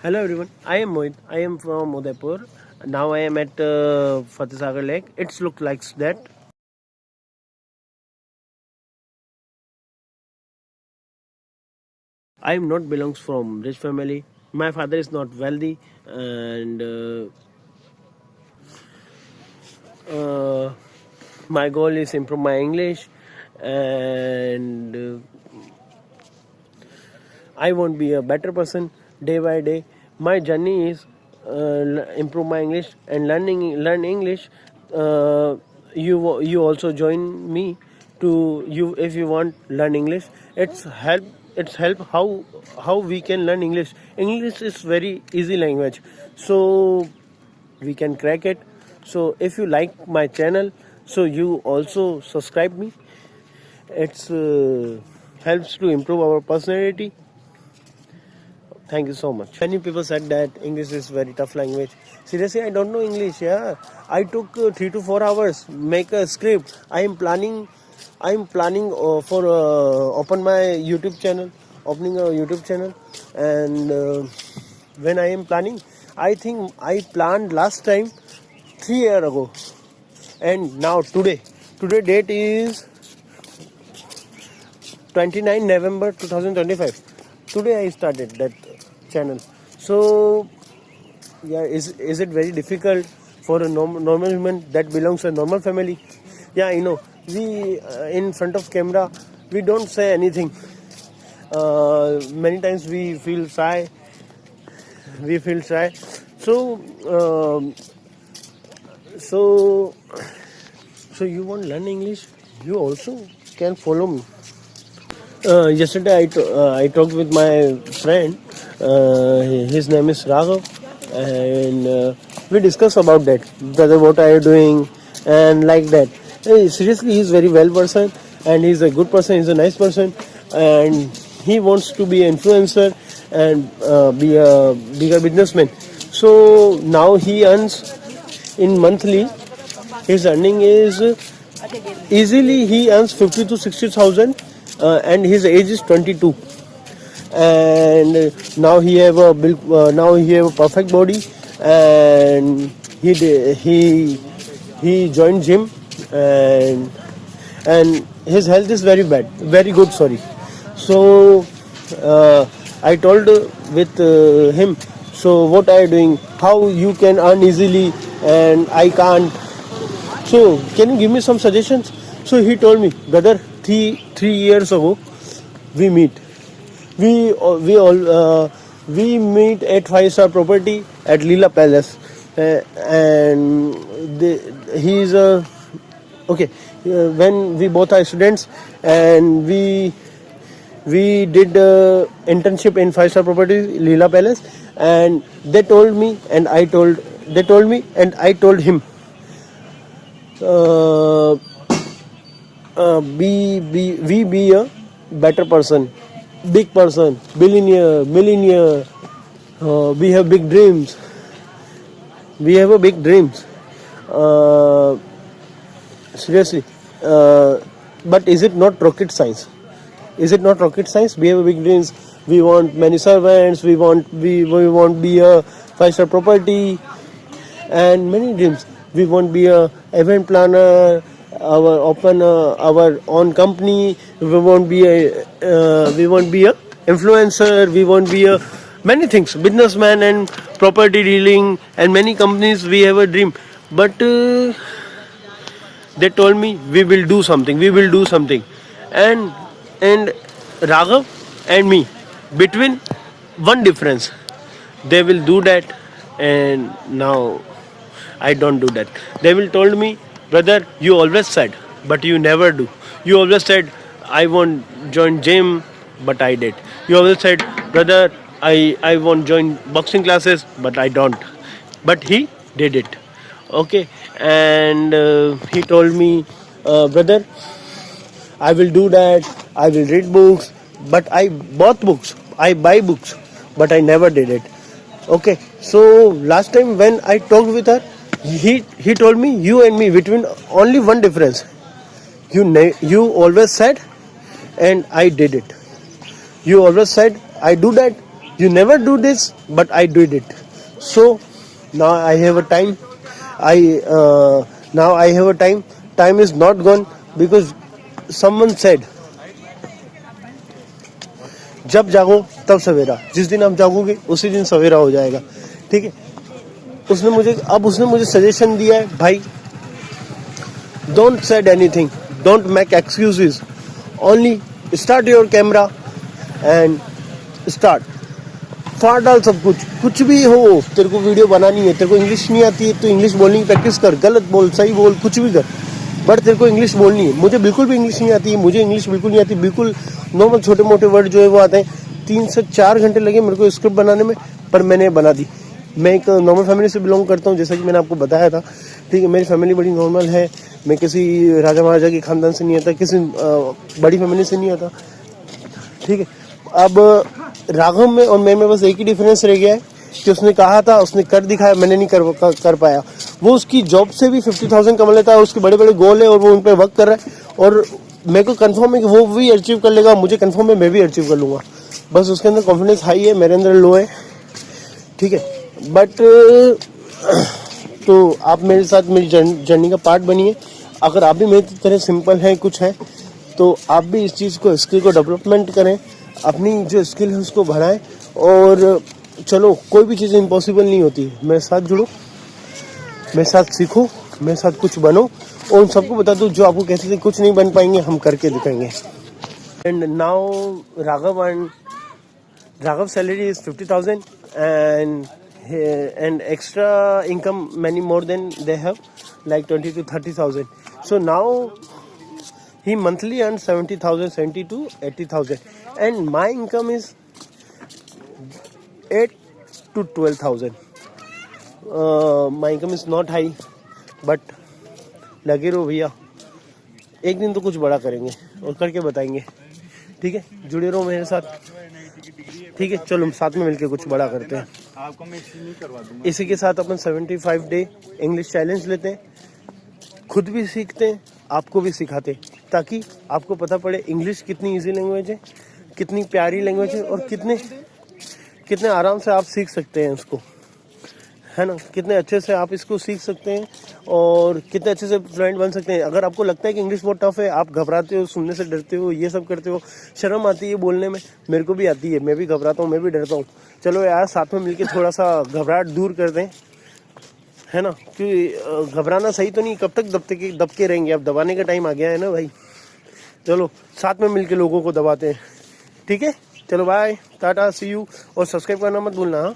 Hello everyone, I am Mohit. I am from Udaipur. Now I am at Fateh Sagar Lake. It's look like that. I am not belongs from rich family. My father is not wealthy, and uh, my goal is improve my English, and I want be a better person day by day. My journey is improve my English and learn English. You also join me to you if you want learn English. It's help how we can learn English. English is very easy language, so we can crack it. So if you like my channel, so you also subscribe me. It's helps to improve our personality. Thank you so much. Many people said that English is very tough language. Seriously, I don't know English. Yeah, I took 3 to 4 hours make a script. I am planning for open my YouTube channel, opening a YouTube channel, and when I am planning, I think I planned last time 3 years ago, and now today date is 29 November 2025. Today I started that channel. So yeah, is it very difficult for a normal human that belongs to a normal family? Yeah, I know. We in front of camera we don't say anything. Many times we feel shy. We feel shy. So so so you want to learn English? You also can follow me. Yesterday I talked with my friend. His name is Raghav, and we discussed about that. Brother, what are you doing? And like that. Hey, seriously, he's very well person, and he's a good person. He's a nice person, and he wants to be an influencer and be a bigger businessman. So now he earns in monthly. His earning is easily he earns 50 to 60,000, and his age is 22. And now he have a perfect body, and he joined gym, and his health is very bad, very good. Sorry. So I told with him. So what are you doing? How you can earn easily, and I can't. So can you give me some suggestions? So he told me, brother, three years ago we meet. We meet at 5-star property at Leela Palace, and he's okay. When we both are students, and we did internship in 5-star property Leela Palace, and they told me, and I told him. Uh, be a better person, big person, billionaire, millionaire. We have big dreams. We have a big dreams. Seriously, but is it not rocket science? Is it not rocket science? We have big dreams. We want many servants. We want be a 5-star property, and many dreams. We want be a event planner, our own company. We won't be a influencer. We won't be a many things, businessman and property dealing, and many companies. We have a dream, but they told me we will do something. We will do something, and Raghav and me between one difference. They will do that, and now I don't do that. They will told me, brother, you always said, but you never do. You always said, I won't join gym, but I did. You always said, brother, I won't join boxing classes, but I don't. But he did it. Okay, and he told me, brother, I will do that. I will read books, but I bought books. I buy books, but I never did it. Okay, so last time when I talked with her, he told me you and me between only one difference. You always said, and I did it. You always said I do that, You never do this, but I did it. So now I have a time. Now I have a time. Time is not gone because someone said, जब जागो तब सवेरा. जिस दिन आप जागोगे उसी दिन सवेरा हो जाएगा. ठीक है. उसने मुझे सजेशन दिया है, भाई don't said anything, don't make excuses, only start your camera and start. फाड़ डाल सब कुछ भी हो. तेरे को वीडियो बनानी है, तेरे को इंग्लिश नहीं आती है तो इंग्लिश बोलने की प्रैक्टिस कर. गलत बोल, सही बोल, कुछ भी कर, बट तेरे को इंग्लिश बोलनी है. मुझे बिल्कुल भी इंग्लिश नहीं आती है. मुझे इंग्लिश बिल्कुल नहीं आती. बिल्कुल नॉर्मल छोटे मोटे वर्ड जो है वो आते हैं. 3 से 4 घंटे लगे मेरे को स्क्रिप्ट बनाने में, पर मैंने बना दी. मैं एक नॉर्मल फैमिली से बिलोंग करता हूँ, जैसा कि मैंने आपको बताया था. ठीक है, मेरी फैमिली बड़ी नॉर्मल है. मैं किसी राजा महाराजा के खानदान से नहीं आता, किसी बड़ी फैमिली से नहीं आता. ठीक है. अब राघव में और मैं में बस एक ही डिफरेंस रह गया है कि उसने कहा था, उसने कर दिखाया, मैंने नहीं कर पाया. वो उसकी जॉब से भी 50,000 कमा लेता है. उसके बड़े बड़े गोल है और वो उन पर वर्क कर रहा है. और मेरे को कंफर्म है कि वो भी अचीव कर लेगा. मुझे कंफर्म है मैं भी अचीव कर लूँगा. बस उसके अंदर कॉन्फिडेंस हाई है, मेरे अंदर लो है. ठीक है. बट तो आप मेरे साथ मेरी जर्नी का पार्ट बनिए. अगर आप भी मेरी तरह सिंपल हैं, कुछ है, तो आप भी इस चीज़ को, स्किल को डेवलपमेंट करें. अपनी जो स्किल है उसको बढ़ाएं. और चलो, कोई भी चीज़ इम्पॉसिबल नहीं होती. मेरे साथ जुड़ो, मेरे साथ सीखो, मेरे साथ कुछ बनो. और उन सबको बता दो जो आपको कहते थे कुछ नहीं बन पाएंगे, हम करके दिखाएंगे. And now Raghav salary is 50,000 and extra income many more than they have, like 20 to 30,000. So now he monthly earns 70,000, 70 to 80,000, and my income is 8 to 12,000. My income is not high, but लगे रहो भैया, एक दिन तो कुछ बड़ा करेंगे और करके बताएंगे. ठीक है, जुड़े रहो मेरे साथ. ठीक है, चलो साथ में मिलके कुछ बड़ा करते हैं. आपको मैं नहीं करवा दूंगा. इसी के साथ अपन 75 डे इंग्लिश चैलेंज लेते हैं. खुद भी सीखते हैं, आपको भी सिखाते हैं, ताकि आपको पता पड़े इंग्लिश कितनी इजी लैंग्वेज है, कितनी प्यारी लैंग्वेज है, और कितने आराम से आप सीख सकते हैं उसको, है ना. कितने अच्छे से आप इसको सीख सकते हैं और कितने अच्छे से फ्लुएंट बन सकते हैं. अगर आपको लगता है कि इंग्लिश बहुत टफ है, आप घबराते हो, सुनने से डरते हो, ये सब करते हो, शर्म आती है बोलने में, मेरे को भी आती है, मैं भी घबराता हूँ, मैं भी डरता हूँ. चलो यार, साथ में मिलके थोड़ा सा घबराहट दूर कर दें, है ना. क्योंकि घबराना सही तो नहीं, कब तक दब के रहेंगे. अब दबाने का टाइम आ गया है ना भाई. चलो साथ में मिलके लोगों को दबाते हैं. ठीक है, चलो बाय, टाटा, सी यू. और सब्सक्राइब करना मत भूलना. हाँ.